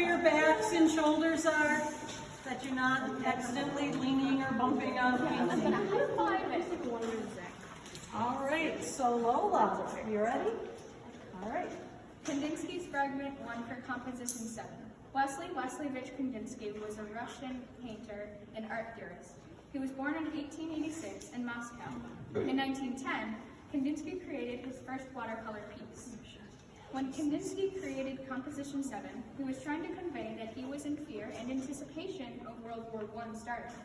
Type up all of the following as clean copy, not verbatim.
your backs and shoulders are, that you're not accidentally leaning or bumping on anything. All right, so Lola, you ready? All right. Kandinsky's Fragment 1 for Composition 7. Wassily Wassilievich Kandinsky was a Russian painter and art theorist. He was born in 1886 in Moscow. In 1910, Kandinsky created his first watercolor piece. When Kandinsky created Composition 7, he was trying to convey that he was in fear and anticipation of World War I starting.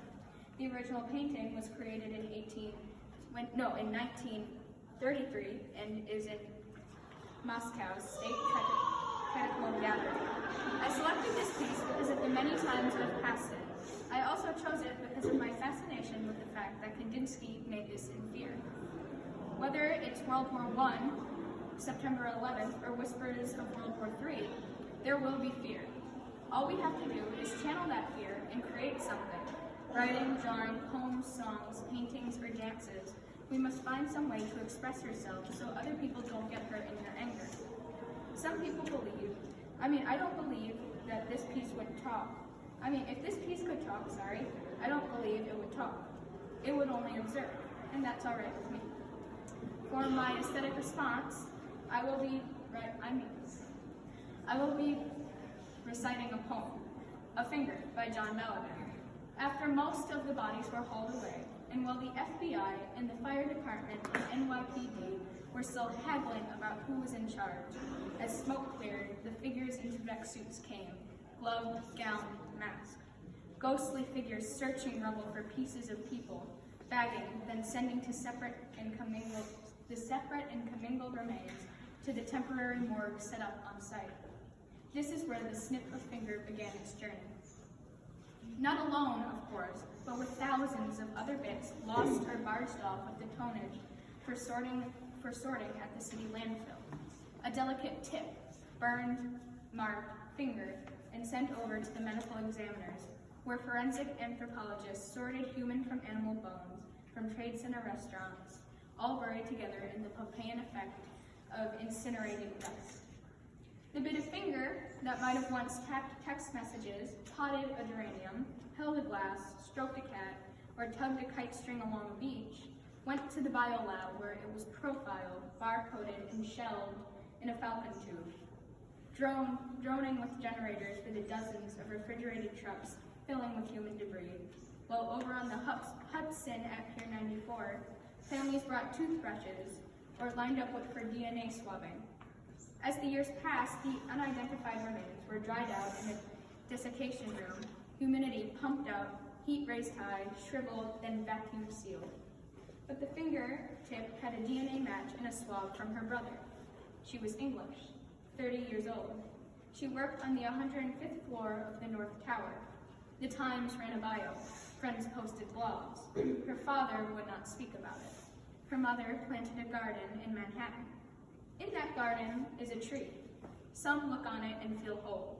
The original painting was created in 1933 and is in Moscow's State Catacomb Gallery. I selected this piece because of the many times I've passed it. I also chose it because of my fascination with the fact that Kandinsky made this in fear. Whether it's World War I, September 11th, or whispers of World War III, there will be fear. All we have to do is channel that fear and create something. Writing, drawing, poems, songs, paintings, or dances. We must find some way to express ourselves so other people don't get hurt in their anger. Some people believe, I don't believe that this piece would talk. If this piece could talk, I don't believe it would talk. It would only observe, and that's all right with me. For my aesthetic response, I will be reciting a poem, A Finger by John Balaban. After most of the bodies were hauled away, and while the FBI and the fire department and NYPD were still haggling about who was in charge, as smoke cleared, the figures in Quebec suits came, gloved, gowned, masked. Ghostly figures searching rubble for pieces of people, bagging, then sending the separate and commingled remains to the temporary morgue set up on site. This is where the snip of finger began its journey. Not alone, of course, but with thousands of other bits lost or barged off of the tonnage for sorting at the city landfill. A delicate tip, burned, marked, fingered, and sent over to the medical examiners, where forensic anthropologists sorted human from animal bones from trade center restaurants, all buried together in the Pompeian effect of incinerated dust. The bit of finger that might have once tapped text messages, potted a geranium, held a glass, stroked a cat, or tugged a kite string along a beach, went to the biolab where it was profiled, barcoded, and shelved in a falcon tube, droning with generators for the dozens of refrigerated trucks filling with human debris, while over on the Hudson at Pier 94, families brought toothbrushes or lined up for DNA swabbing. As the years passed, the unidentified remains were dried out in a desiccation room, humidity pumped out, heat raised high, shriveled, then vacuum sealed. But the fingertip had a DNA match and a swab from her brother. She was English, 30 years old. She worked on the 105th floor of the North Tower. The Times ran a bio. Friends posted blogs. Her father would not speak about it. Her mother planted a garden in Manhattan. In that garden is a tree. Some look on it and feel old.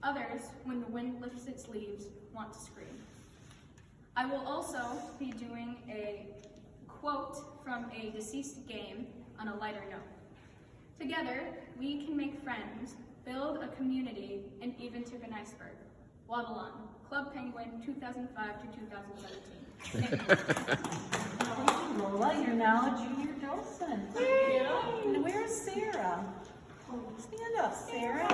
Others, when the wind lifts its leaves, want to scream. I will also be doing a quote from a deceased game on a lighter note. Together, we can make friends, build a community, and even tip an iceberg. Waddle on. Club Penguin 2005 to 2017. Lola, you're now a junior docent. And where's Sarah? Stand up, Sarah.